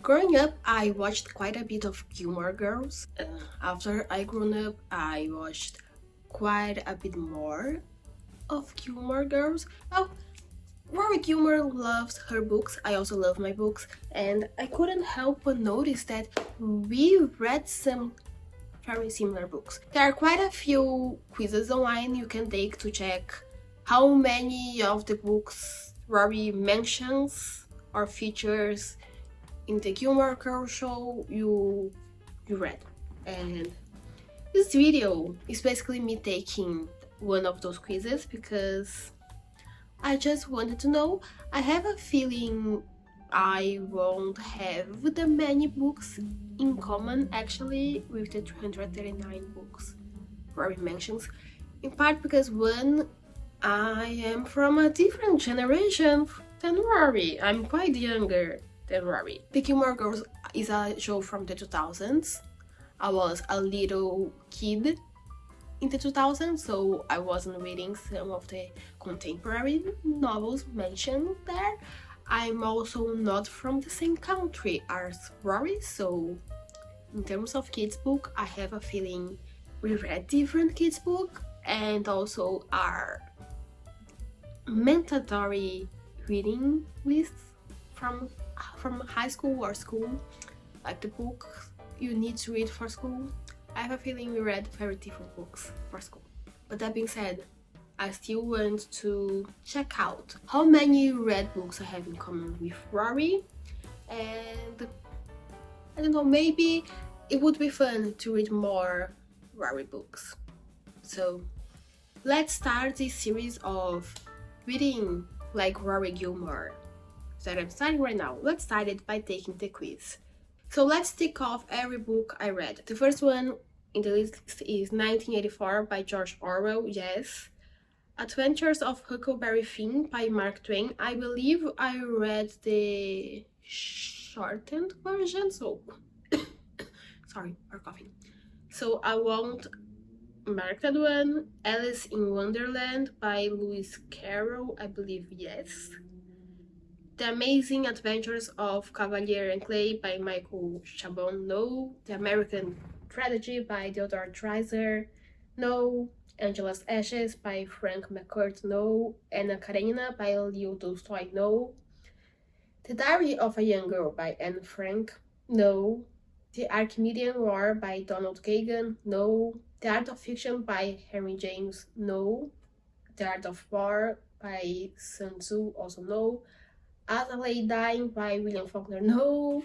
Growing up, I watched quite a bit of Gilmore Girls. After I grew up, I watched quite a bit more of Gilmore Girls. Well, Rory Gilmore loves her books. I also love my books, and I couldn't help but notice that we read some very similar books. There are quite a few quizzes online you can take to check how many of the books Rory mentions or features in the Gilmore Girls show you read. And this video is basically me taking one of those quizzes because I just wanted to know. I have a feeling I won't have the many books in common actually with the 339 books Rory mentions, in part because one, I am from a different generation than Rory. I'm quite younger than Rory. The Gilmore Girls is a show from the 2000s. I was a little kid in the 2000s, so I wasn't reading some of the contemporary novels mentioned there. I'm also not from the same country as Rory, so in terms of kids' book, I have a feeling we read different kids' book and also are mandatory reading lists from high school or school, like the book you need to read for school. I have a feeling we read very different books for school. But that being said, I still want to check out how many read books I have in common with Rory, and I don't know, maybe it would be fun to read more Rory books. So let's start this series of reading like Rory Gilmore that I'm starting right now. Let's start it by taking the quiz. So let's tick off every book I read. The first one in the list is 1984 by George Orwell, yes. Adventures of Huckleberry Finn by Mark Twain. I believe I read the shortened version, so sorry for coughing. So I won't mark that one. Alice in Wonderland by Lewis Carroll, I believe yes. The Amazing Adventures of Cavalier and Clay by Michael Chabon, no. The American Tragedy by Theodore Dreiser, no. Angela's Ashes by Frank McCourt, no. Anna Karenina by Leo Tolstoy, no. The Diary of a Young Girl by Anne Frank, no. The Archimedean War by Donald Kagan, no. The Art of Fiction by Henry James, no. The Art of War by Sun Tzu, also no. As I Lay Dying by William Faulkner, no.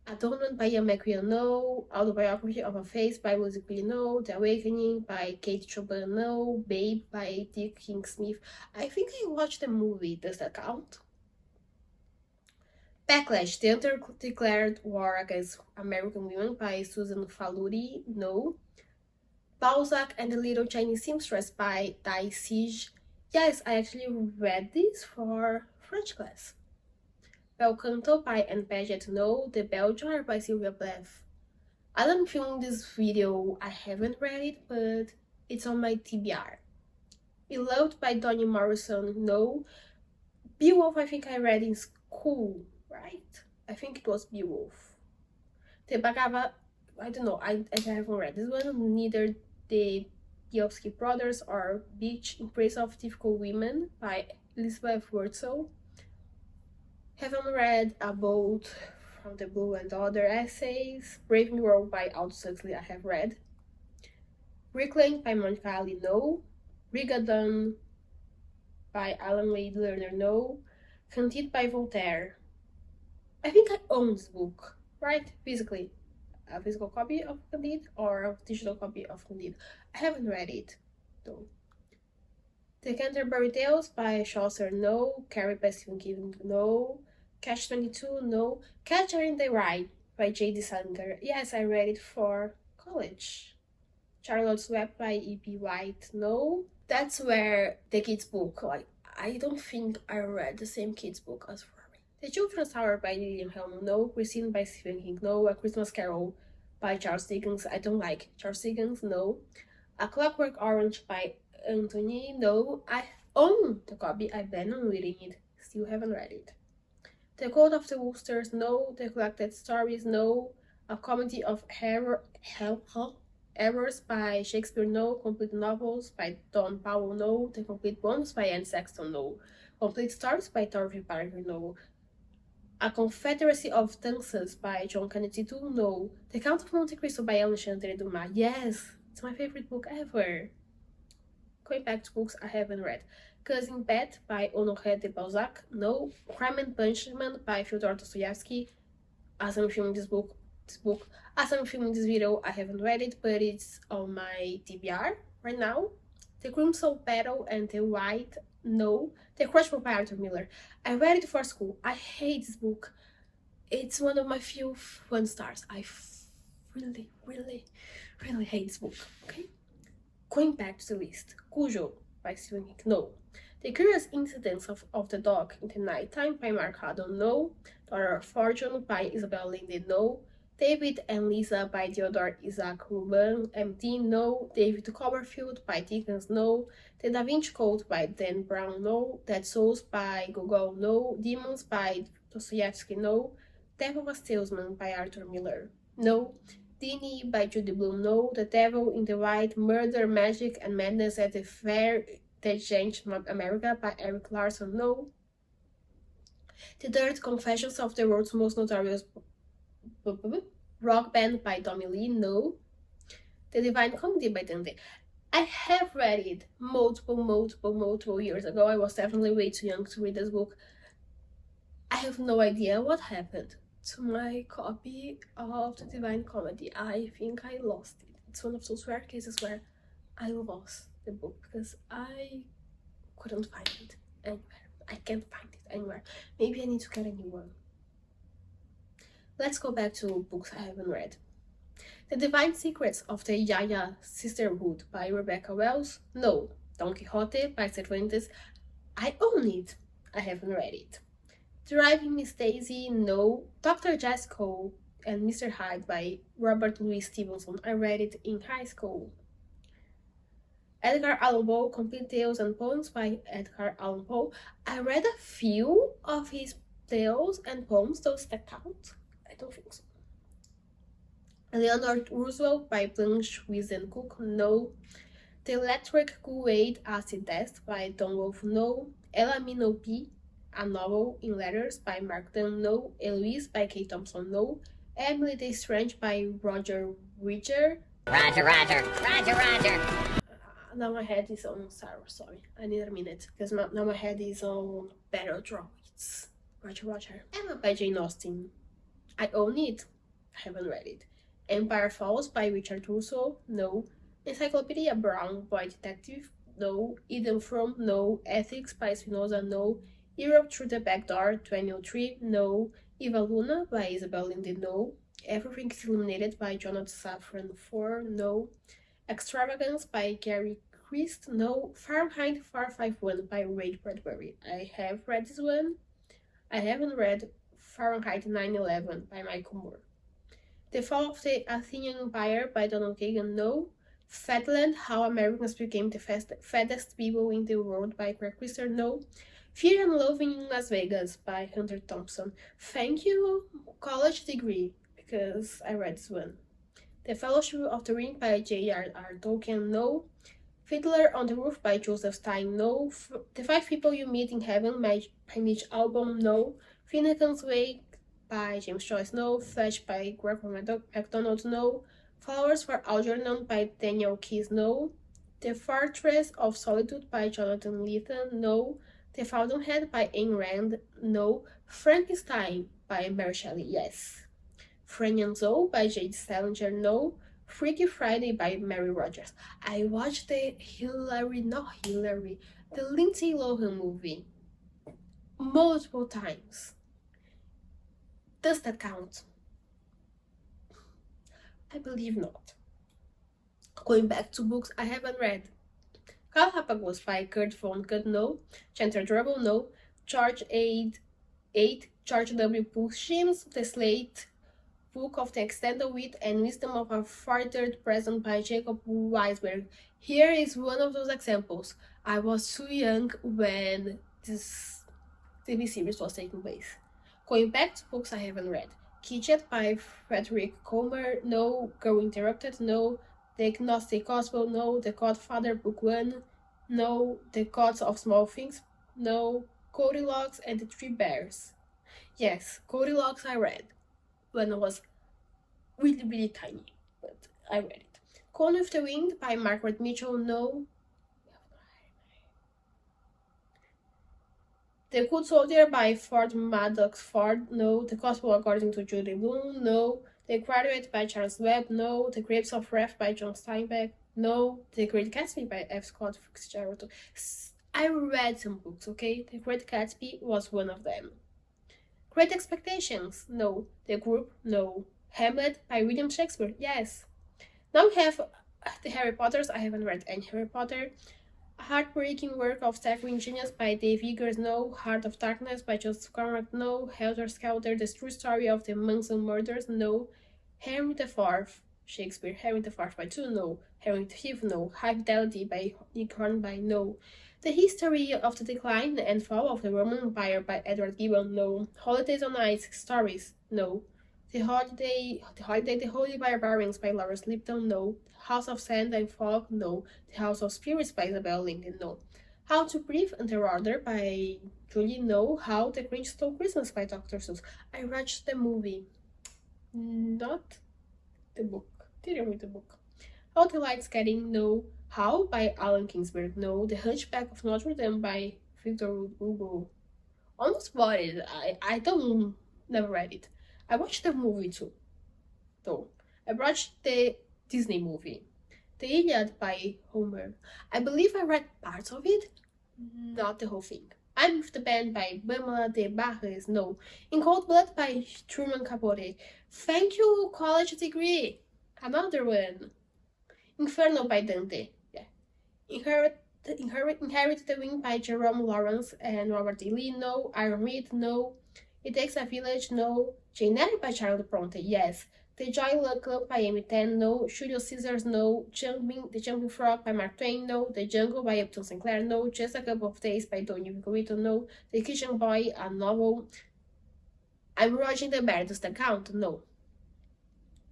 Atonement by Ian McEwan, no. Autobiography of a Face by Lucy Quilly, no. The Awakening by Kate Chopin, no. Babe by Dick King Smith. I think I watched the movie, does that count? Backlash, the Undeclared War Against American Women by Susan Faludi, no. Balzac and the Little Chinese Seamstress by Dai Sige. Yes, I actually read this for French class. Bel Canto by Anne Paget, no. The Bell Jar by Sylvia Plath. As I'm filming this video, I haven't read it, but it's on my TBR. Beloved by Toni Morrison, no. Beowulf, I think I read in school, right? I think it was Beowulf. The Bhagavad, I don't know, I haven't read this one, neither the Bielski Brothers or Beach in Praise of Difficult Women by Elizabeth Wurtzel. Haven't read A Bolt from the Blue and Other Essays. Brave New World by Aldous Huxley, I have read. Reclaimed by Monica Ali, no. Rigadon by Alan Wade Lerner, no. Candide by Voltaire. I think I own this book, right? Physically. A physical copy of Candide or a digital copy of Candide. I haven't read it, though. The Canterbury Tales by Chaucer, no. Carrie by Stephen King, no. Catch-22, no. Catcher in the Rye by J.D. Salinger. Yes, I read it for college. Charlotte's Web by E.B. White, no. That's where the kids' book, like, I don't think I read the same kids' book as Rory. The Children's Tower by Lillian Hellman, no. Christine by Stephen King, no. A Christmas Carol by Charles Dickens. I don't like Charles Dickens, no. A Clockwork Orange by Anthony, no. I own the copy, I plan on reading it, still haven't read it. The Code of the Woosters, no. The Collected Stories, no. A Comedy of Errors by Shakespeare, no. Complete Novels by Don Powell, no. The Complete Poems by Anne Sexton, no. Complete Stories by Thornton Parker, no. A Confederacy of Dances by John Kennedy, no. The Count of Monte Cristo by Alexandre Dumas, yes. It's my favorite book ever. Going back to books I haven't read. Cousin Beth by Honoré de Balzac, no. Crime and Punishment by Fyodor Dostoevsky. As I'm filming this book, as I'm filming this video, I haven't read it, but it's on my TBR right now. The Crimson Petal and the White, no. The Crushable by Arthur Miller. I read it for school. I hate this book. It's one of my few 1 stars. I really, really, really hate this book, okay? Going back to the list. Cujo by Stephen King, no. The Curious Incidents of the Dog in the Nighttime by Mark Haddon, no. Daughter of Fortune by Isabel Linde, no. David and Lisa by Theodore Isaac Ruban, MD, no. David Copperfield by Dickens, no. The Da Vinci Code by Dan Brown, no. Dead Souls by Gogol, no. Demons by Dostoevsky, no. Devil was Salesman by Arthur Miller, no. Dini by Judy Blume, no. The Devil in the White, Murder, Magic, and Madness at the Fair that Changed America by Eric Larson, no. The Dirt Confessions of the World's Most Notorious Rock Band by Tommy Lee, no. The Divine Comedy by Dante. I have read it multiple years ago. I was definitely way too young to read this book. I have no idea what happened to my copy of The Divine Comedy. I think I lost it. It's one of those rare cases where I lost the book because I couldn't find it anywhere. I can't find it anywhere. Maybe I need to get a new one. Let's go back to books I haven't read. The Divine Secrets of the Yaya Sisterhood by Rebecca Wells, no. Don Quixote by Cervantes, I own it. I haven't read it. Driving Miss Daisy, no. Dr. Jekyll and Mr. Hyde by Robert Louis Stevenson, I read it in high school. Edgar Allan Poe, Complete Tales and Poems by Edgar Allan Poe. I read a few of his tales and poems. Those that count? I don't think so. Eleanor Roosevelt by Blanche Wiesen-Cook, no. The Electric Kool-Aid Acid Test by Don Wolfe, no. Ella Minopi, a Novel in Letters by Mark Dunn, no. Eloise by Kate Thompson, no. Emily the Strange by Roger Widger. Roger. Now my head is on Sarah, sorry. I need a minute, because now my head is on Better Droids. Roger. Emma by Jane Austen. I own it. I haven't read it. Empire Falls by Richard Russo, no. Encyclopedia Brown by Detective, no. Eden From, no. Ethics by Spinoza, no. Europe Through the Back Door, 2003, no. Eva Luna by Isabel Linde, no. Everything is Illuminated by Jonathan Safran, 4, no. Extravagance by Gary Christ, no. Fahrenheit 451 by Ray Bradbury. I have read this one. I haven't read Fahrenheit 9/11 by Michael Moore. The Fall of the Athenian Empire by Donald Kagan, no. Fatland, How Americans Became the Fattest People in the World by Craig Christer, no. Fear and Loathing in Las Vegas by Hunter Thompson. Thank you, college degree, because I read this one. The Fellowship of the Ring by J.R.R. Tolkien, no. Fiddler on the Roof by Joseph Stein, no. The Five People You Meet in Heaven by Mitch Albom, no. Finnegan's Wake by James Joyce, no. Fletch by Gregory MacDonald, no. Flowers for Algernon by Daniel Keyes, no. The Fortress of Solitude by Jonathan Lethem, no. The Fountainhead by Ayn Rand, no. Frankenstein by Mary Shelley, yes. Fran and Zoe by J.D. Salinger, no. Freaky Friday by Mary Rogers. I watched the the Lindsay Lohan movie multiple times. Does that count? I believe not. Going back to books I haven't read. Galapagos by Kurt Vonnegut, no. Chanter Drabble, no. George 8, George W. Bushim's The Slate Book of the Extended Wit and Wisdom of a Farthered Present by Jacob Weisberg. Here is one of those examples. I was too young when this TV series was taking place. Going back to books I haven't read. Kitchet by Frederick Comer, no. Girl Interrupted, no. The Agnostic Gospel, no. The Godfather, Book 1, no. The Gods of Small Things, no. Goldilocks and the Three Bears. Yes, Goldilocks I read when I was really, really tiny, but I read it. Gone with the Wind by Margaret Mitchell, no. The Good Soldier by Ford Madox Ford, no. The Gospel According to Judy Blume, no. The Graduate by Charles Webb, no. The Grapes of Wrath by John Steinbeck, no. The Great Gatsby by F. Scott Fitzgerald. I read some books, okay? The Great Gatsby was one of them. Great Expectations, no. The Group, no. Hamlet by William Shakespeare, yes. Now we have the Harry Potters. I haven't read any Harry Potter. Heartbreaking Work of Staggering Genius by Dave Eggers, no. Heart of Darkness by Joseph Conrad, no. Helter Skelter, The True Story of the Manson Murders, no. Henry IV, Shakespeare, Henry IV by 2, no. Henry V, no. High Fidelity by Nick Hornby, no. The History of the Decline and Fall of the Roman Empire by Edward Gibbon, no. Holidays on Ice, Stories, no. The Holy Barbarians by Lawrence Lipton, no. House of Sand and Fog, no. The House of Spirits by Isabel Lincoln, no. How to Breathe Under Order by Julie, no. How the Grinch Stole Christmas by Dr. Seuss. I watched the movie, not the book. Didn't read the book. How the Lights Getting, no. How by Alan Kingsbury, no. The Hunchback of Notre Dame by Victor Hugo. Almost bought it. I don't never read it. I watched the movie too, though. I watched the Disney movie, The Iliad by Homer. I believe I read parts of it, not the whole thing. I'm with the Band by Pamela de Barres, no. In Cold Blood by Truman Capote. Thank you, college degree. Another one. Inferno by Dante. Yeah. Inherit the Wind by Jerome Lawrence and Robert E. Lee, no. Iron Reed, no. It Takes a Village, no. Jane Eyre by Charlotte Bronte, yes. The Joy Luck Club by Amy Tan, no. Julius Caesars, no. The Jumping Frog by Mark Twain, no. The Jungle by Upton Sinclair, no. Just a Couple of Days by Tony Victorito, no. The Kitchen Boy, a novel. I'm Roger the Bear, does that count? No.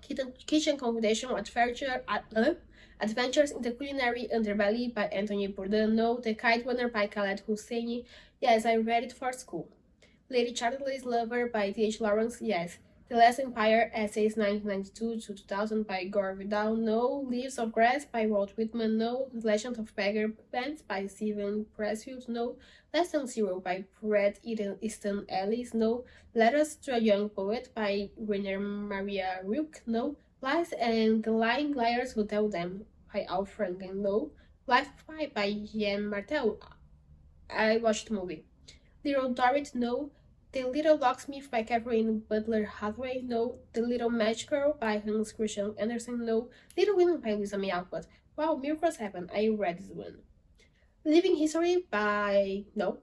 Kitchen Confidential Adventures in the Culinary Underbelly by Anthony Bourdain, no. The Kite Runner by Khaled Hosseini, yes, I read it for school. Lady Chatterley's Lover by T.H. Lawrence, yes. The Last Empire, Essays 1992 to 2000 by Gore Vidal, no. Leaves of Grass by Walt Whitman, no. The Legend of Beggar Bands by Stephen Pressfield, no. Less Than Zero by Bret Easton Ellis, no. Letters to a Young Poet by Rainer Maria Rilke, no. Lies and the Lying Liars Who Tell Them by Al Franken, no. Life of Pi by Ian Martel. I watched the movie. Little Dorrit, no. The Little Locksmith by Catherine Butler Hathaway, no. The Little Match Girl by Hans Christian Andersen, no. Little Women by Lisa May Alcott. Wow, miracles happen. I read this one. Living History by, no.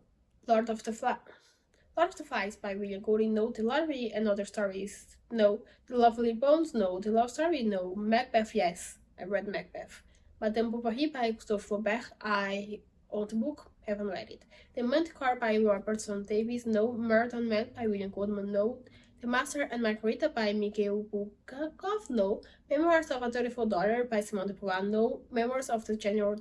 Lord of the Flies by William Golding, no. The Lottery and Other Stories, no. The Lovely Bones, no. The Love Story, no. Macbeth, yes. I read Macbeth. Madame Bovary by Gustave Flaubert. I own the book. Haven't read it. The Manticore by Robertson Davies, no. Marathon Man by William Goldman, no. The Master and Margarita by Mikhail Bulgakov, no. Memoirs of a Dutiful Daughter by Simone de Beauvoir, no. Memoirs of the General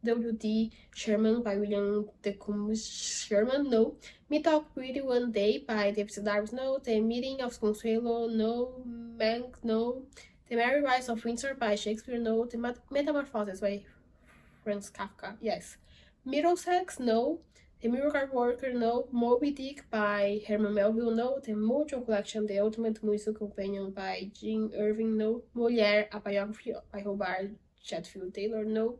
W.D. Sherman by William Tecumseh Sherman, no. Meet Up Pretty One Day by David Sedaris, no. The Meeting of Consuelo, no. Mank, no. The Merry Rise of Windsor by Shakespeare, no. The Metamorphoses by Franz Kafka, yes. Middlesex, no. The Miracle Worker, no. Moby Dick by Herman Melville, no. The Mojo Collection, The Ultimate Musical Companion by Jean Irving, no. Molière, a Biography by Hobart Chatfield Taylor, no.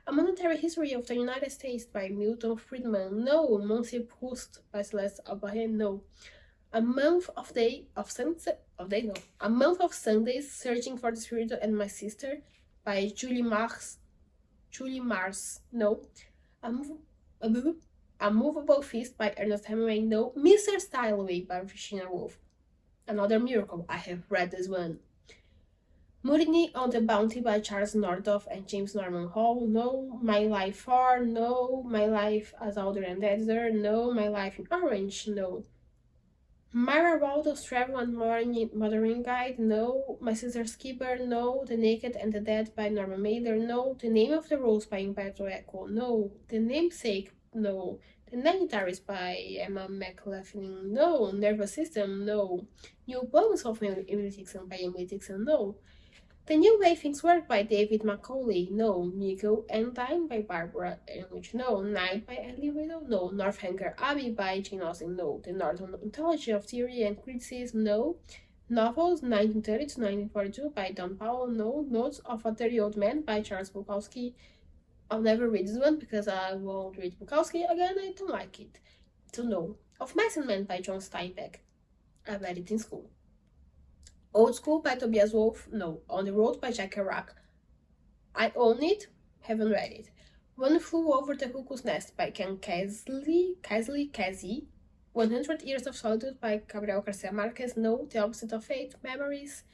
A Monetary History of the United States by Milton Friedman, no. Monsieur Proust by Celeste Albahen, no. A Month of Sundays, Searching for the Spirit and My Sister by Julie Mars, no. A Movable Feast by Ernest Hemingway, no. Mr. Styleway by Virginia Woolf. Another miracle. I have read this one. Mutiny on the Bounty by Charles Nordhoff and James Norman Hall, no. My Life 4, no. My Life as Alder and Editor, no. My Life in Orange, no. Myra Waldo's Travel and Mothering Guide, no. My Sister's Keeper, no. The Naked and the Dead by Norma Mailer, no. The Name of the Rose by Umberto Eco, no. The Namesake, no. The Nanitaries by Emma McLaughlin, no. Nervous System, no. New Poems of Emily Dixon by Emily Dixon, no. The New Way Things Work by David Macaulay, no. Nickel and Time by Barbara Ehrlich, no. Night by Ellie Riddle, no. Northanger Abbey by Jane Austen, no. The Northern Ontology of Theory and Criticism, no. Novels 1930 to 1942 by Don Powell, no. Notes of a Dirty Old Man by Charles Bukowski. I'll never read this one because I won't read Bukowski again, I don't like it. To know. Of Mice and Men by John Steinbeck. I read it in school. Old School by Tobias Wolff, no. On the Road by Jack Kerouac. I Own It, haven't read it. One Flew Over the Cuckoo's Nest by Ken Casey. 100 Years of Solitude by Gabriel Garcia Marquez, no. The Opposite of Fate, Memories,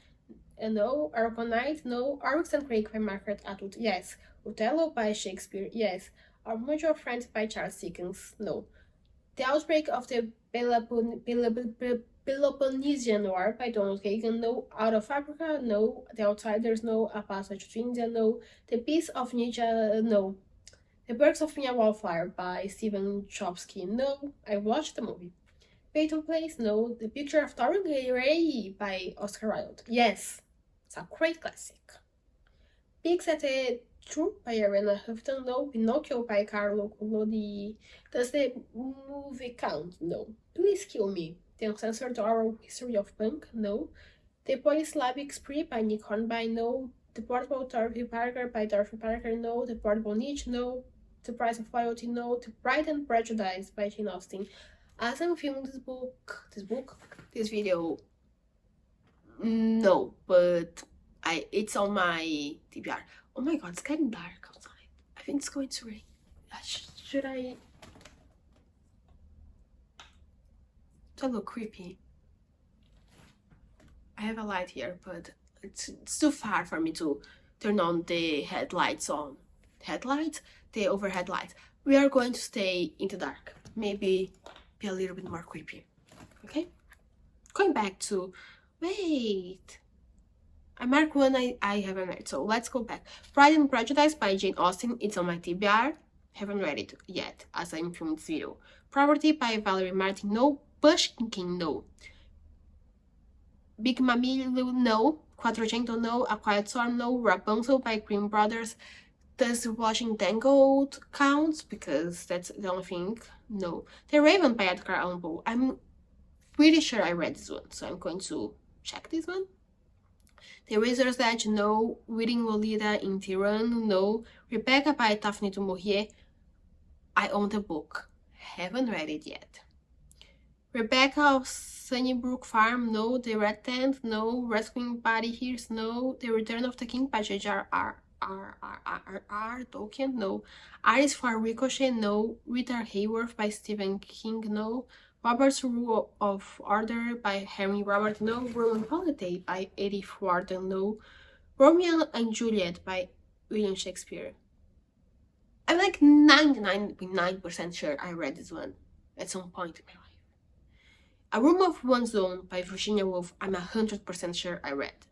no. Aragonite, no. Oryx and Crake by Margaret Atwood, yes. Othello by Shakespeare, yes. Our Mutual Friend by Charles Dickens, no. The Outbreak of the Peloponnesian War by Donald Kagan, no. Out of Africa, no. The Outsiders, no. A Passage to India, no. The Peace of Nietzsche, no. The Perks of Being a Wallflower by Stephen Chbosky, no. I watched the movie. Peyton Place, no. The Picture of Dorian Gray by Oscar Wilde, yes. It's a great classic. Pigs at the True by Ariana Huffington, no. Pinocchio by Carlo Collodi. Does the movie count? No. Please Kill Me. The Uncensored Oral History of Punk, no. The Polysyllabic Spree by Nick Hornby, no. The Portable Dorothy Parker by Dorothy Parker, no. The Portable Niche, no. The Price of Loyalty, no. The Pride and Prejudice by Jane Austen. As I'm filming this video, no, but it's on my TBR. Oh my god, it's getting dark outside. I think it's going to rain. Should I? That look creepy. I have a light here, but it's too far for me to turn on the headlights on. The overhead lights. We are going to stay in the dark. Maybe be a little bit more creepy. Okay? Going back to... Wait! I marked one I haven't read, so let's go back. Pride and Prejudice by Jane Austen. It's on my TBR. Haven't read it yet, as I'm filming this video. Property by Valerie Martin, no. Pushkin, no. Big Mamilo, no. Quattrocento, no. A Quiet Storm, no. Rapunzel by Grimm Brothers. Does Watching Tangled count? Because that's the only thing. No. The Raven by Edgar Allan Poe. I'm pretty sure I read this one, so I'm going to check this one. The Razor's Edge, no. Reading Lolita in Tehran, no. Rebecca by Daphne du Maurier. I own the book. Haven't read it yet. Rebecca of Sunnybrook Farm, no. The Red Tent, no. Rescuing Patty Hears, no. The Return of the King by J.R.R. Tolkien, no. Iris for Ricochet, no. Rita Hayworth by Stephen King, no. Robert's Rule of Order by Henry Robert, no. Roman Holiday by Edith Wharton, no. Romeo and Juliet by William Shakespeare. I'm like 99.9% sure I read this one at some point in my life. A Room of One's Own by Virginia Woolf, I'm 100% sure I read.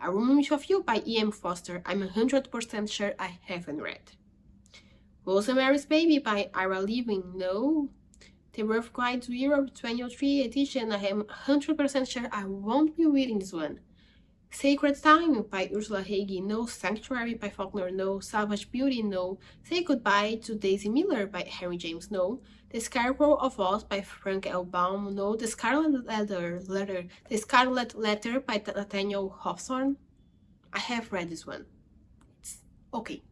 A Room with You by E.M. Foster, I'm 100% sure I haven't read. Rosemary's Baby by Ira Levin, no. The Rough Guide to Europe 2003 edition, I am 100% sure I won't be reading this one. Sacred Time by Ursula Hagi, no. Sanctuary by Faulkner, no. Savage Beauty, no. Say Goodbye to Daisy Miller by Henry James, no. The Scarecrow of Oz by Frank L. Baum, no. The Scarlet Letter by Nathaniel Hawthorne. I have read this one. It's okay.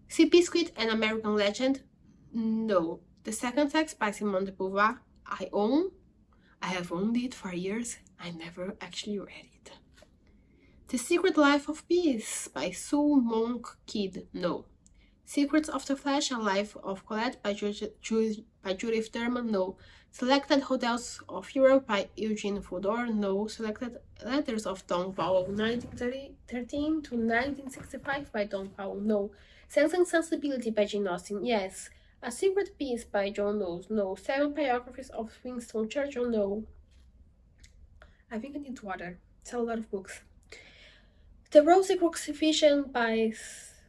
Sea Biscuit, An American Legend, no. The Second Sex by Simone de Beauvoir, I have owned it for years. I never actually read it. The Secret Life of Peace by Sue Monk Kidd, no. Secrets of the Flesh, A Life of Colette by Judith Thurman, no. Selected Hotels of Europe by Eugene Fodor, no. Selected Letters of Don Powell, 1913 to 1965 by Don Powell, no. Sense and Sensibility by Jane Austen, yes. A Secret Piece by John Knowles, no. 7 Biographies of Winston Churchill, no. I think I need water. It's a lot of books. The Rosy Crucifixion by...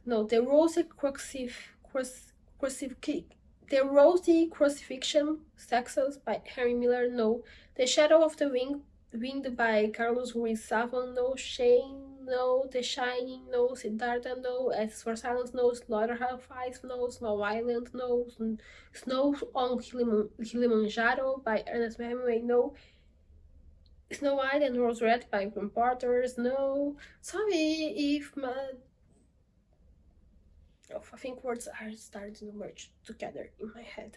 No, The Rosy The Rosy Crucifixion, Texas by Henry Miller, no. The Shadow of the Wind by Carlos Ruiz Zafón, no. Shane, no. The Shining, no. Siddhartha, no. As for Silence, no. Slaughterhouse-Five, no. Snow Island, no. Snow on Kilimanjaro by Ernest Hemingway, no. Snow White and Rose Red by Graham Potters, no. Sorry if my... Oh, I think words are starting to merge together in my head.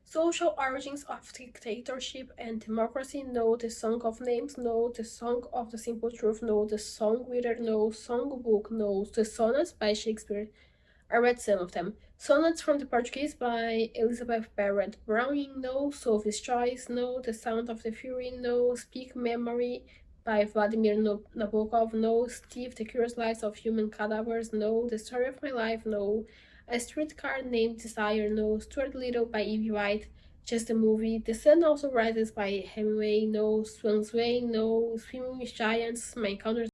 Social Origins of Dictatorship and Democracy, no. The Song of Names, no. The Song of the Simple Truth, no. The Song Writer, no. Songbook, no. The Sonnets by Shakespeare. I read some of them. Sonnets from the Portuguese by Elizabeth Barrett Browning, no. Sophie's Choice, no. The Sound of the Fury, no. Speak Memory by Vladimir Nabokov, no. Steve, The Curious Lives of Human Cadavers, no. The Story of My Life, no. A Streetcar Named Desire, no. Stuart Little by Evie White, Just a Movie. The Sun Also Rises by Hemingway, no. Swan's Way, no. Swimming with Giants, My Encounters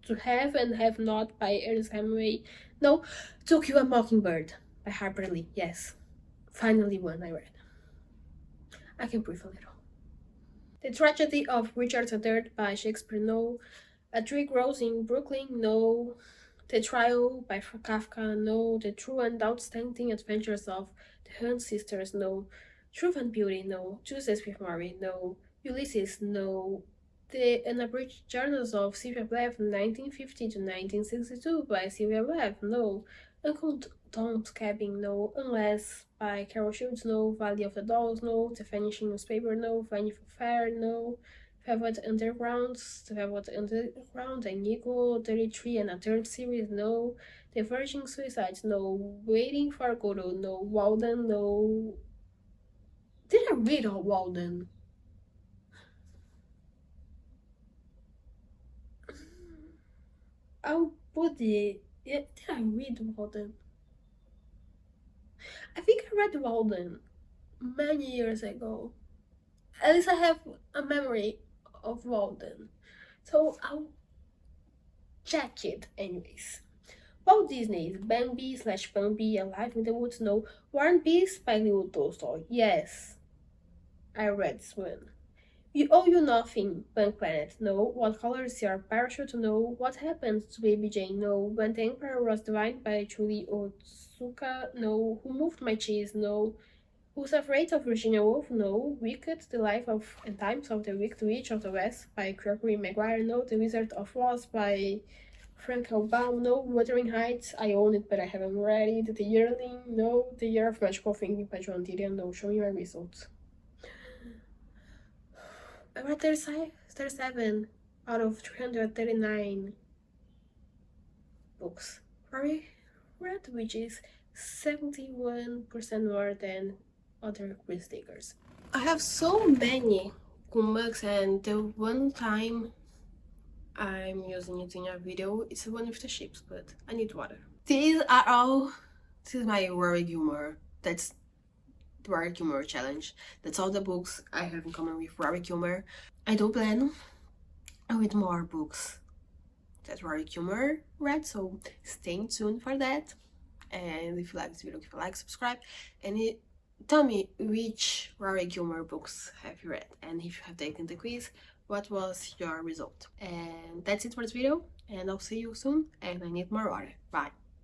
To Have and Have Not by Ernest Hemingway, no. To Kill a Mockingbird by Harper Lee, yes. Finally one I read. I can breathe a little. The Tragedy of Richard III by Shakespeare, no. A Tree Grows in Brooklyn, no. The Trial by Kafka, no. The True and Outstanding Adventures of the Hunt Sisters, no. Truth and Beauty, no. Justice with Mary, no. Ulysses, no. The Unabridged Journals of Sylvia Plath, 1950 to 1962 by Sylvia Plath, no. Uncle Tom's Cabin, no. Unless by Carol Shields, no. Valley of the Dolls, no. The Vanishing Newspaper, no. Vanity Fair, no. Velvet Underground, The Velvet Underground, and Nico, 33 and a third series, no. The Virgin Suicides, no. Waiting for Godot, no. Walden, no. Did I read all Walden? Oh, Woody. Did I read Walden? I think I read Walden many years ago. At least I have a memory of Walden. So I'll check it anyways. Walt Disney's Bambi/Bambi, Alive in the Woods, no. War and Peace by Leo Tolstoy, yes. I read this one. We Owe You Nothing, Punk Planet, no. What Color Is Your Parachute, no. What Happened to Baby Jane, no. When the Emperor Was Divine by Julie Otsuka, no. Who Moved My Cheese, no. Who's Afraid of Virginia Woolf, no. Wicked, The Life of and Times of the Wicked Witch of the West by Gregory Maguire, no. The Wizard of Oz by Frank Baum, no. Wuthering Heights, I own it but I haven't read it. The Yearling, no. The Year of Magical Thinking by John Didion, no. Show me my results. I read 37 out of 339 books. Rory read, which is 71% more than other quiz takers. I have so many mugs, and the one time I'm using it in a video, it's the one with the ships, but I need water. These are all... This is my Rory Gilmore. That's the Rory Gilmore challenge. That's all the books I have in common with Rory Gilmore. I do plan with more books that Rory Gilmore read, so stay tuned for that. And if you like this video, give a like, subscribe, and tell me which Rory Gilmore books have you read, and if you have taken the quiz, what was your result. And that's it for this video, and I'll see you soon, and I need more water. Bye.